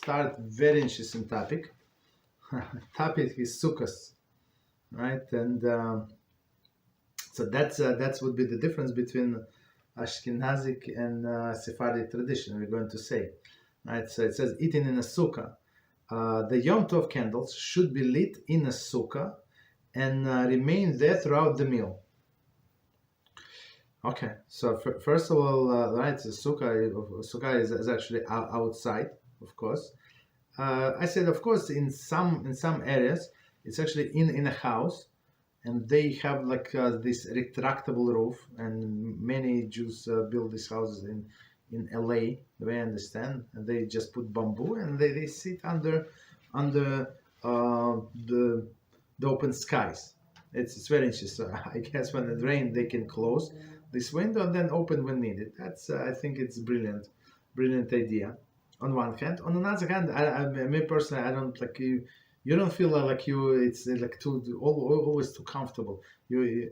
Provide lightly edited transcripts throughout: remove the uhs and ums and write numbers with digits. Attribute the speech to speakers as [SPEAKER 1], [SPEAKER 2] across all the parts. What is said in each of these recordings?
[SPEAKER 1] start very interesting topic. Topic is Succos, right? And so that's would be the difference between Ashkenazic and Sephardic tradition. We're going to say, right? So it says eating in a sukkah. The Yom Tov candles should be lit in a sukkah and remain there throughout the meal. Okay, so first of all, right, the sukkah is actually outside, of course. I said, of course, in some areas, it's actually in a house, and they have like this retractable roof, and many Jews build these houses in LA, the way I understand, and they just put bamboo and they sit under the open skies. It's very interesting. So I guess when it rains, they can close this window and then open when needed. That's I think it's brilliant idea. On one hand, on another hand, me personally, I don't like you. You don't feel like you. It's like always too comfortable. You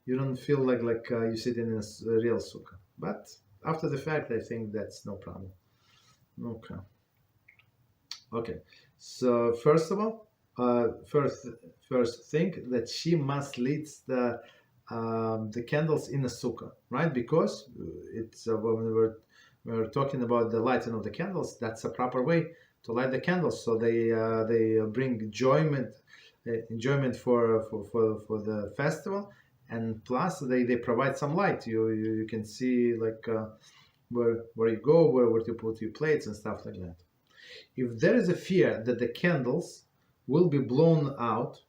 [SPEAKER 1] don't feel like you sitting in a real sukkah. But after the fact, I think that's no problem. Okay. So first of all, first thing that she must lit the candles in a sukkah, right? Because it's when we're talking about the lighting of the candles, that's a proper way to light the candles. So they bring enjoyment for the festival, and plus they provide some light. You can see like where you go, where to put your plates and stuff like that. If there is a fear that the candles will be blown out,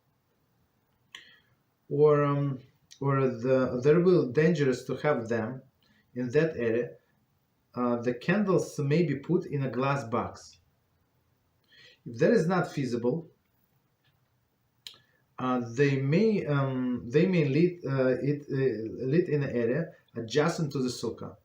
[SPEAKER 1] or there will be dangerous to have them in that area, the candles may be put in a glass box. If that is not feasible, they may lit in an area adjacent to the sukkah.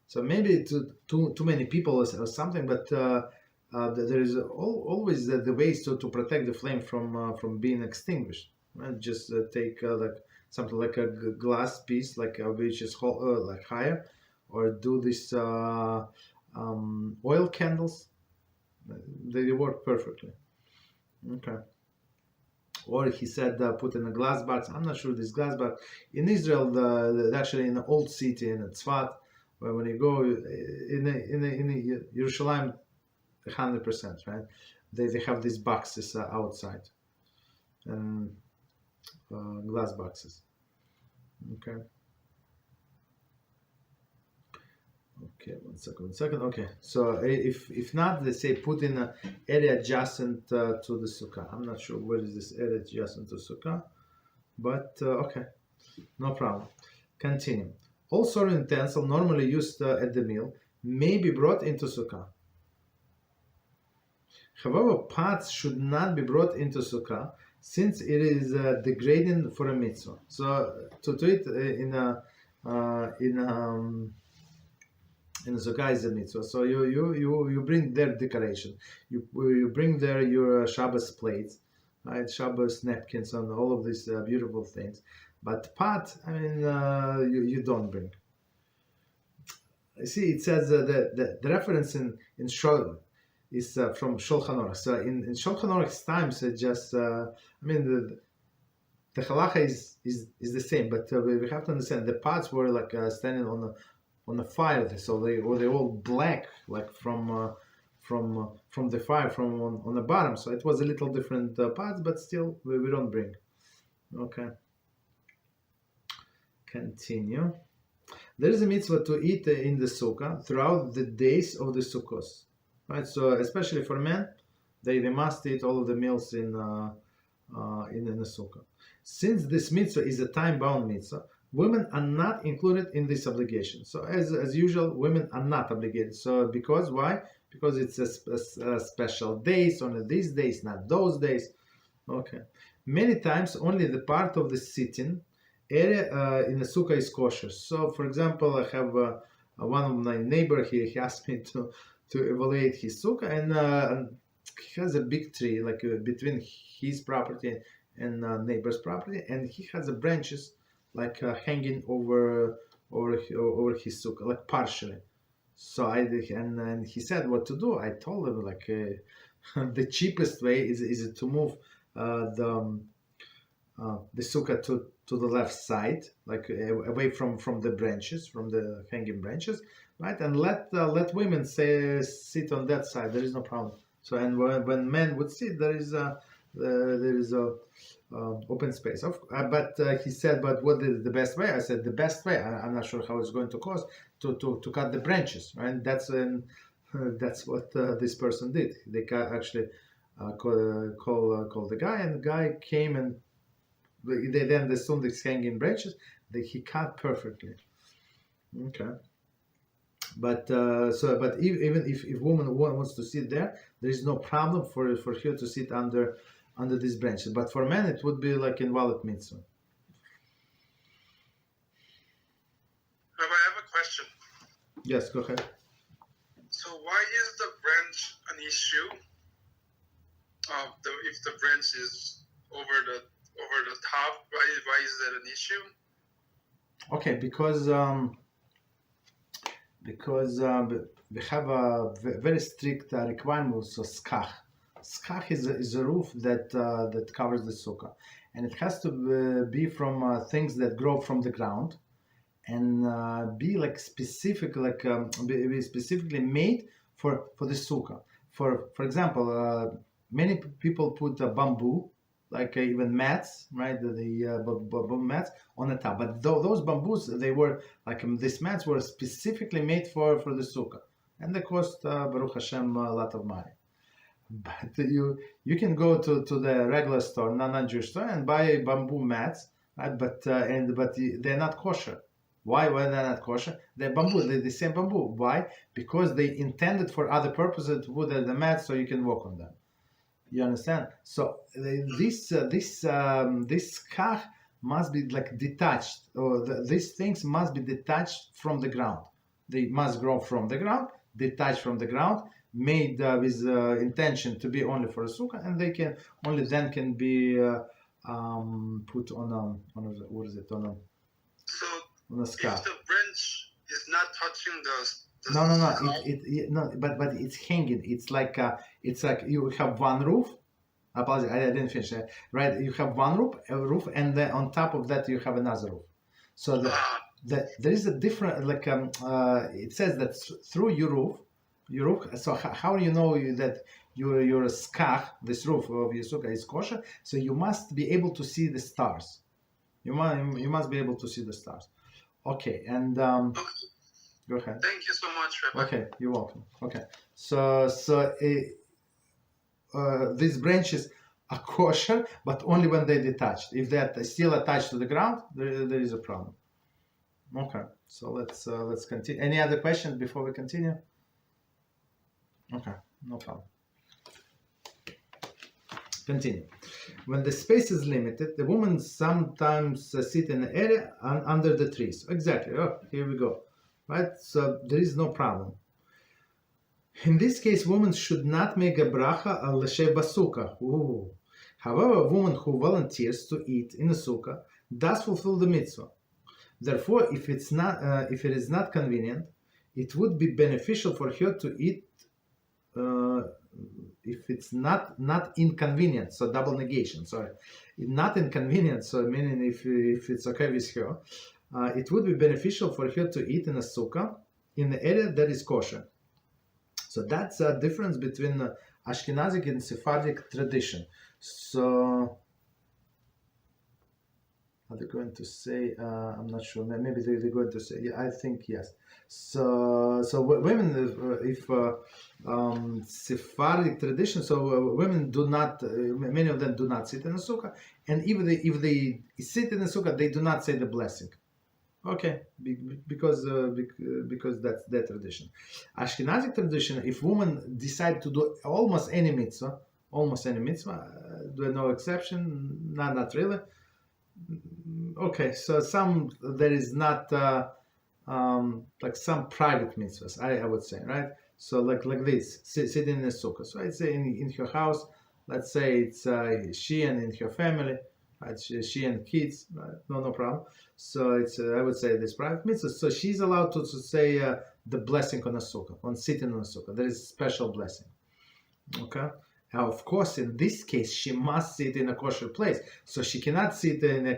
[SPEAKER 1] So maybe too many people or something, but there is always the ways to protect the flame from being extinguished. Right? Just take like something like a glass piece, which is like higher, or do this oil candles. They work perfectly. Okay. Or he said put in a glass box. I'm not sure this glass box in Israel. Actually, in the old city in Tzfat, where when you go in Yerushalayim, 100%, right? They have these boxes outside, and glass boxes. Okay. Okay, one second. Okay, so if not, they say put in an area adjacent to the sukkah. I'm not sure where is this area adjacent to sukkah, but okay, no problem. Continue. All sort of utensils normally used at the meal may be brought into sukkah. However, pots should not be brought into sukkah since it is degrading for a mitzvah. So to eat in a sukkah is a mitzvah. So you bring their decoration. You bring there your Shabbos plates, right? Shabbos napkins and all of these beautiful things. But pot, I mean, you don't bring. See, it says the reference in Shol is from Shulchan Aruch. So in Shulchan Aruch's times, it just I mean the halakha is the same, but we have to understand the pots were like standing on the fire, so they all black, like from the fire on the bottom. So it was a little different pots, but still we don't bring. Okay. Continue. There is a mitzvah to eat in the sukkah throughout the days of the Sukkos, right? So especially for men, they must eat all of the meals in the sukkah. Since this mitzvah is a time-bound mitzvah, women are not included in this obligation. So as usual, women are not obligated. So because why? Because it's a special days, only these days, not those days. Okay. Many times only the part of the sitting area in the sukkah is kosher. So for example, I have one of my neighbor here. He asked me to evaluate his sukkah, and he has a big tree like between his property and neighbor's property, and he has the branches like hanging over his sukkah, like partially. So and he said what to do. I told him like the cheapest way is to move the sukkah to the left side, like away from the branches, from the hanging branches, right? And let women sit on that side. There is no problem. So and when men would sit, there is a open space. But he said, but what is the best way? I said the best way. I'm not sure how it's going to cost to cut the branches, right? That's what this person did. They actually called the guy, and the guy came and then the stone that's hanging branches, he cut perfectly. Okay. But even if woman wants to sit there is no problem for her to sit under these branches. But for men, it would be like invalid mitzvah.
[SPEAKER 2] Rabbi, I have a question.
[SPEAKER 1] Yes, go ahead.
[SPEAKER 2] So why is the branch an issue? If the branch is over the top, why is that an issue?
[SPEAKER 1] Okay, because we have a very strict requirement. So Succah is a roof that covers the sukkah, and it has to be from things that grow from the ground, and be like specific, like be specifically made for the sukkah. For example, many people put bamboo, like even mats, right? The bamboo mats on the top. But those bamboos, they were like these mats were specifically made for the sukkah, and they cost Baruch Hashem a lot of money. But you can go to the regular store, non-Jewish store, and buy bamboo mats, right? But they're not kosher. Why they're not kosher? They're bamboo, they're the same bamboo. Why? Because they intended for other purposes to put the mats so you can walk on them. You understand? So this Succah must be like detached, or these things must be detached from the ground. They must grow from the ground, detached from the ground, made with intention to be only for a sukkah, and they can only then can be put on a what is it on a Succah.
[SPEAKER 2] If the branch is not touching the
[SPEAKER 1] No, but it's hanging. It's like you have one roof. Apologies, I didn't finish. Right, you have one roof, and then on top of that you have another roof. So there is a different, like it says that through your roof. So how do you know that your Succah, this roof of your sukkah, is kosher? So you must be able to see the stars. You must be able to see the stars. Okay, and go ahead.
[SPEAKER 2] Thank you so much, Rabbi.
[SPEAKER 1] Okay, you're welcome. Okay, so these branches are kosher, but only when they're detached. If they're still attached to the ground, there is a problem. Okay, so let's continue. Any other questions before we continue? Okay, no problem. Continue. When the space is limited, the women sometimes sit in an area under the trees. Exactly. Oh, here we go. Right? So there is no problem. In this case, women should not make a bracha al l'shev b'sukkah. However, a woman who volunteers to eat in a sukkah does fulfill the mitzvah. Therefore, if it is not convenient, it would be beneficial for her to eat. If it's not inconvenient, so double negation. Sorry, not inconvenient. So meaning if it's okay with her, it would be beneficial for her to eat in a sukkah in the area that is kosher. So that's a difference between Ashkenazic and Sephardic tradition. So are they going to say? I'm not sure. Maybe they're going to say. Yeah, I think yes. So women, if Sephardic tradition, so women do not. Many of them do not sit in a sukkah, and if they sit in a sukkah, they do not say the blessing. Okay, because that's their tradition. Ashkenazic tradition, if women decide to do almost any mitzvah, no exception, not really. Okay, so there is not like some private mitzvahs, I would say, right? So like this, sitting in a sukkah. So I'd say in her house, let's say it's she and in her family, right? She and kids, right? No problem. So it's I would say this private mitzvah. So she's allowed to say the blessing on a sukkah, on sitting on a sukkah. There is a special blessing. Okay. Now, of course, in this case, she must sit in a kosher place. So she cannot sit in a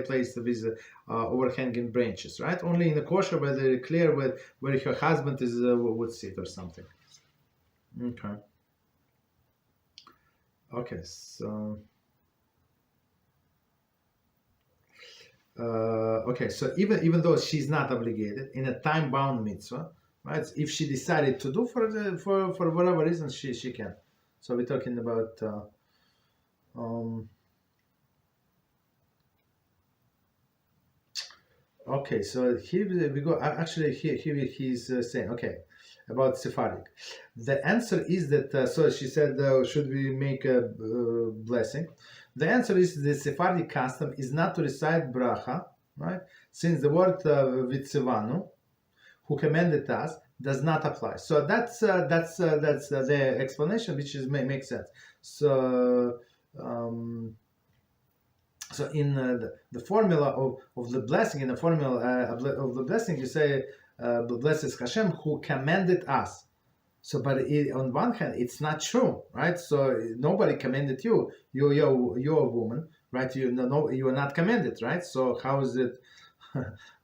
[SPEAKER 1] place with overhanging branches, right? Only in a kosher where they're clear where her husband is would sit or something. Okay. Okay, so so even though she's not obligated in a time-bound mitzvah, right? If she decided to do for whatever reason, she can. So we're talking about okay. So here we go. Actually, here he's saying about Sephardic. The answer is that so she said, should we make a blessing? The answer is the Sephardic custom is not to recite bracha, right? Since the word vitzevanu, who commanded us, does not apply. So that's the explanation, which makes sense. So so in the formula of the blessing, in the formula of the blessing, you say, blessed Hashem who commanded us. So, but on one hand, it's not true, right? So nobody commanded you. You're a woman, right? You are not commanded, right? So how is it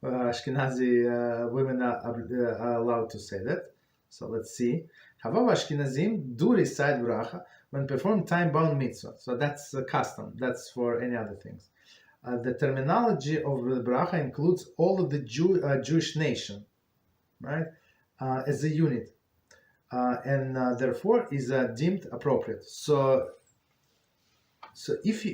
[SPEAKER 1] Ashkenazi women are allowed to say that? So let's see. However, Ashkenazim do recite bracha when perform time-bound mitzvah. So that's a custom. That's for any other things. The terminology of the bracha includes all of the Jewish nation, right, as a unit, and therefore is deemed appropriate. So if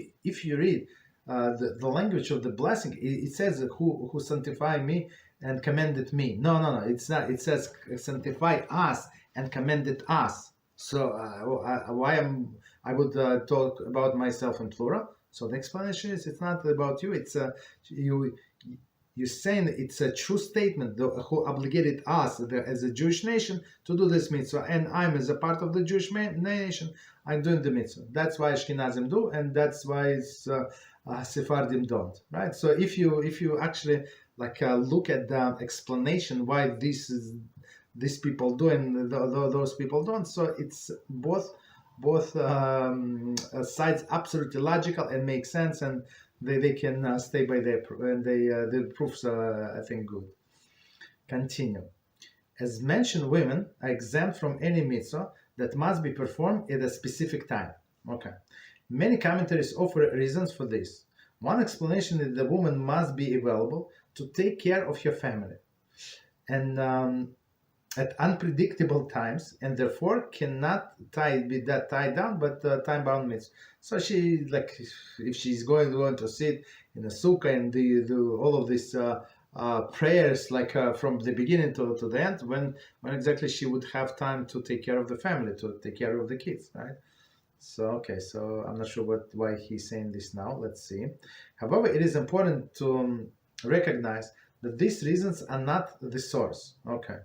[SPEAKER 1] you read the language of the blessing, it says who sanctify me and commended me. No, it's not. It says sanctify us and commended us. So I would talk about myself in plural. So the explanation is it's not about you. It's you're saying it's a true statement who obligated us as a Jewish nation to do this mitzvah, and I'm as a part of the Jewish nation, I'm doing the mitzvah. That's why Ashkenazim do, and that's why Sephardim don't, right? So if you actually look at the explanation why these people do and those people don't, so it's both sides absolutely logical and make sense, and they can stay by their and the proofs are, I think, good. Continue. As mentioned, women are exempt from any mitzvah that must be performed at a specific time. Okay. Many commentaries offer reasons for this. One explanation is the woman must be available to take care of her family, and at unpredictable times, and therefore cannot be that tied down, but time-bound mitzvah. So she, if she's going to sit in a sukkah and do all of these prayers, from the beginning to the end, when exactly she would have time to take care of the family, to take care of the kids, right? So so I'm not sure why he's saying this now. Let's see. However, it is important to recognize that these reasons are not the source. Okay.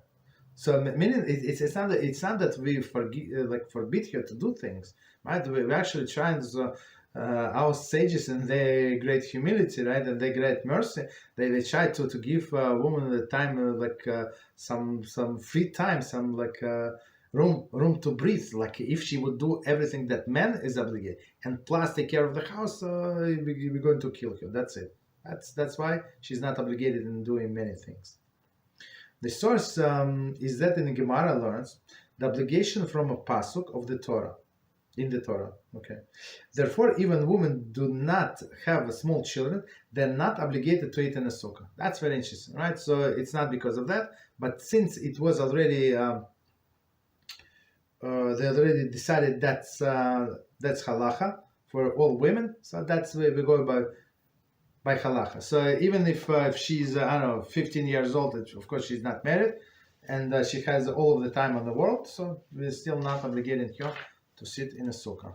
[SPEAKER 1] So meaning it's not that we forbid her to do things, right? We're actually trying to, our sages in their great humility, right, and their great mercy, they try to give a woman the time, some free time, some room to breathe. Like if she would do everything that man is obligated and plus take care of the house, we're going to kill her. That's it. That's why she's not obligated in doing many things. The source is that in the Gemara learns the obligation from a pasuk of the Torah, in the Torah. Okay. Therefore, even women do not have small children; they're not obligated to eat in a sukkah. That's very interesting, right? So it's not because of that, but since it was already they already decided that's halacha for all women, so that's where we go by halachah. So even if she's 15 years old, of course she's not married, and she has all of the time in the world, so we're still not obligating her to sit in a sukkah.